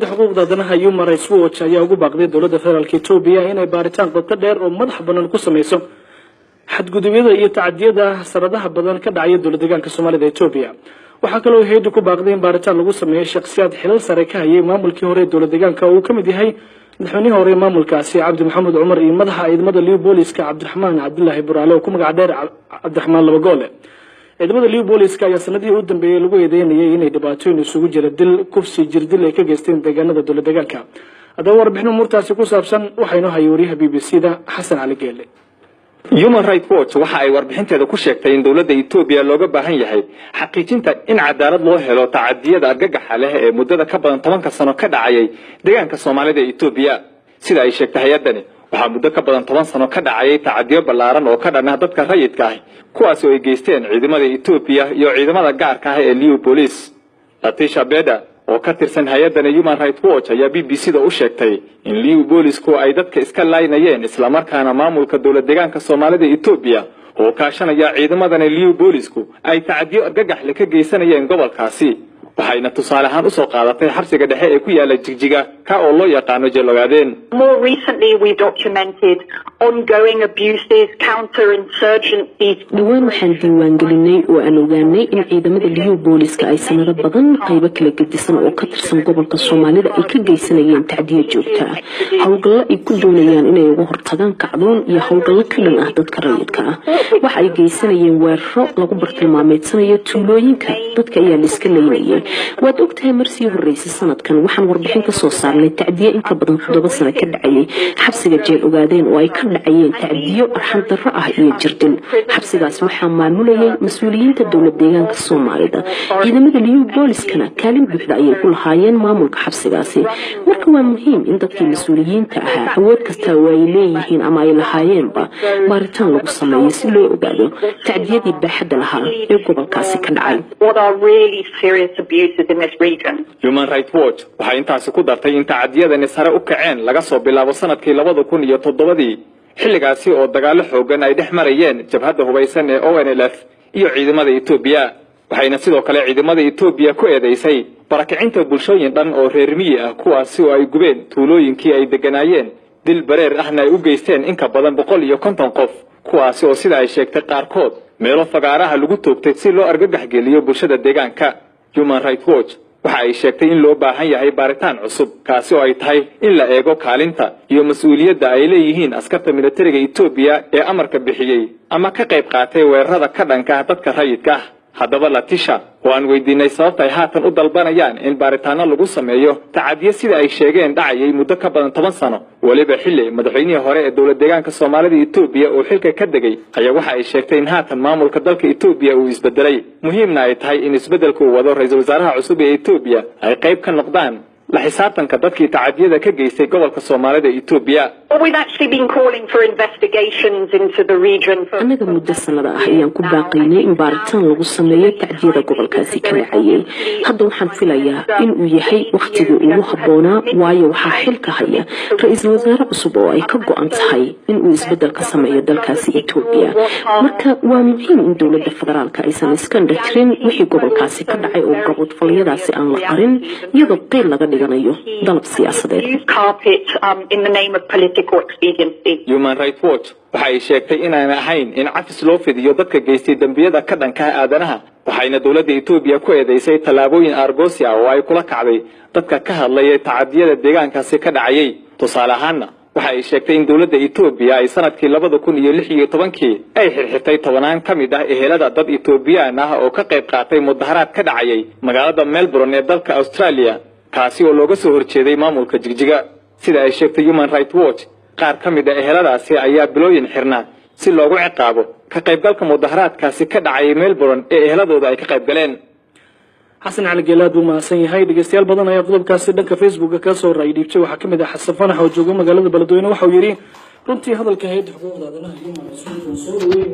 حقوق dhaganyahay human rights watch ayaa ugu baaqday dawladda federaalka Itoobiya inay baaritaan qoto dheer oo madax banaan ku sameeyso xadgudubyada iyo tacadiyada saradaha badan ka dhacay dawladda deegaanka Soomaalida Itoobiya waxa kale oo hay'addu ku baaqday in baaritaan lagu sameeyo shakhsiyaad xilal sare ka hayay maamulkii hore dawladda deegaanka oo ka mid yahay madaxweynihii hore maamulkaasi Cabdi Maxamed Cumar iyo madaxa ciidamada booliska Cabdiraxmaan Cabdullaahi Buraale oo ku magac dheer Cabdiraxmaan Labagoole ciidamada booliska ayaa sanadii u dambeeyay lagu eedeynayay inay dhibaatooyin isugu jira dil kufsi jirdil ay ka geysteen deegaanada dawladda deegaanka hadaba warbixin murtaasi ku saabsan waxaynu hay'adaha BBC-da Xasan Ali Geele Human Rights Watch waxa ay warbixinteeda ku sheegtay in dawladda Itoobiya looga baahan yahay xaqiijinta in cadaalad loo helo tacadiyada argagaxa leh ee muddada ka badan 10 sano ka dhacay deegaanka Soomaalida Itoobiya sida ay sheegtay hay'adani waxa muddo ka badan 10 sano ka dhacay tacadiyo ballaaran oo ka dhanaa dadka rayidka ah kuwaas oo ay geysteen ciidamada Itoobiya iyo ciidamada gaarka ah ee Liu Police Latisha Beda oo ka tirsan hay'adda Human Rights Watch ayaa BBC-da u sheegtay in Liu Police ay dadka iska laynayeen isla markaana maamulka dawladda deegaanka Soomaalida Itoobiya oo kaashanaya ciidamada Liu Police ay tacadiyo argagax leh ka geysanayeen gobolkaasi waxayna tusaale ahaan u soo qaadatay xabsiga dhexe ee ku yaala Jigjiga ka oo loo yaqaan Jeelogaadeen. More recently we documented ongoing abuses, counterinsurgencies. Dhawaan waxaan diiwaan gelinay oo aan ogaanay in ciidamada Liu Police ay sanado badan qaybo kala gedisan oo ka tirsan gobolka Soomaalida ay ka geysanayeen tacdiyo joogto ah hawlgallo ay ku doonayaan inay uga hortagaan kacdoon iyo hawlgallo ka dhan ah dadka rayidka ah waxa ay geysanayeen weeraro lagu bartilmaameedsanayo tuulooyinka dadka ayaa la iska leeyahay waad ogtahay markii horeysay sanadkan waxaan warbixin ka soo saarnay tacdiyo in ka badan 7 sano ka dhacay xabsiga Jeelogaadeen oo ay ka dhacayeen tacdiyo arxan darro ah iyo jirdil xabsigaas waxaa maamulayay mas'uuliyiinta dawladda deegaanka Soomaalida ciidamada Liu Police-kana kaalin buuxda ayay ku lahaayeen maamulka xabsigaasi marka waa muhiim in dadkii mas'uuliyiinta ahaa awood kasta oo ay leeyihiin ama ay lahaayeenba baaritaan lagu sameeyo si loo ogaado tacdiyadii baaxadda lahaa ee gobolkaasi ka dhacay abuses in this region. Human Rights Watch waxay intaasi ku dartay in tacadiyadani sare u kaceen laga soo bilaabo sanadkii 2007 xilligaasi oo dagaalo xoogan ay dhex marayeen jabhadda hubeysan ee ONLF iyo ciidamada Itoobiya waxayna sidoo kale ciidamada Itoobiya ku eedeysay barakicinta bulshooyin dhan oo reer miyi ah kuwaasi oo ay gubeen tuulooyinkii ay deganaayeen dil bareer ahna ay u geysteen in ka badan 150 qof kuwaasi oo sida ay sheegtay qaarkood meelo fagaaraha lagu toogtay si loo argagax geliyo bulshada deegaanka Human Rights Watch waxa ay sheegtay in loo baahan yahay baaritaan cusub kaasi oo ay tahay in la eego kaalinta iyo mas'uuliyadda ay leeyihiin askarta militariga Itoobiya ee amarka bixiyay ama ka qayb qaatay weerarada ka dhanka ah dadka rayidka ah haddaba Latisha waan weydiinay sababta ay haatan u dalbanayaan in baaritaano lagu sameeyo tacadiyo sida ay sheegeen dhacayay muddo ka badan 10 sano waliba xilli madaxweynihii hore ee dawladda deegaanka Soomaalida Itoobiya oo xilka ka degay ayaa waxa ay sheegtay in haatan maamulka dalka Itoobiya uu isbedelay muhiimna ay tahay in isbedelku wado ra'iisul wasaaraha cusub ee Itoobiya ay qayb ka noqdaan la xisaabtanka dadkii tacadiyada ka geystay gobolka Soomaalida Itoobiya. We've actually been calling for investigations into the region. Anaga muddo sanada ah ayaan ku baaqaynay in baaritaan lagu sameeyo tacdiyada gobolkaasi ka dhacay hadda waxaan filayaa in uu yahay waqtiga ugu habboonaa waayo waxaa xilka haya ra'iisul wasaare cusub oo ay ka go'an tahay in uu isbedel ka sameeyo dalkaasi Itoobiya marka waa muhiim in dawladda federaalka aysan iska dhajirin wixii gobolkaasi ka dhacay oo gobol-falyadaasi aan la qarin iyadoo qeyl laga dhiganayo dalab siyaasadeed in the name of political expediency. Human Rights Watch waxa ay sheegtay in aan ahayn in cafis loo fidiyo dadka geystay dambiyada ka dhanka ah aadanaha waxayna dawladda Itoobiya ku eedeysay talaabooyin argoosi ah oo ay kula kacday dadka ka hadlaya tacadiyada deegaankaasi ka dhacayay tusaale ahaan waxa ay sheegtay in dawladda Itoobiya ay sanadkii 2016 ay xirxirtay 10 ka mid ah ehelada dad Itoobiyaan ah oo ka qayb qaatay mudaharaad ka dhacayay magaalada Melbourne ee dalka Australia kaasi oo looga soo horjeeday maamulka Jigjiga sida ay sheegtay Human Rights Watch qaar ka mid ah eheladaasi ayaa bilooyin xirnaa si loogu ciqaabo ka qaybgalka mudaharaadkaasi ka dhacay Melbourne ee eheladooda ay ka qayb galeen. Xasan Ali Geele uu maasan yahay dhageystayaal badan ayaa qodobkaasi dhanka Facebook ka soo raay dhiibtay waxa kamid ah Xasan Fanax oo jooga magaalada Beledweyne waxa uu yiri runtii hadalka hay'adda xuquuqda aadanaha iyo mas'uuliyiinta soo weyn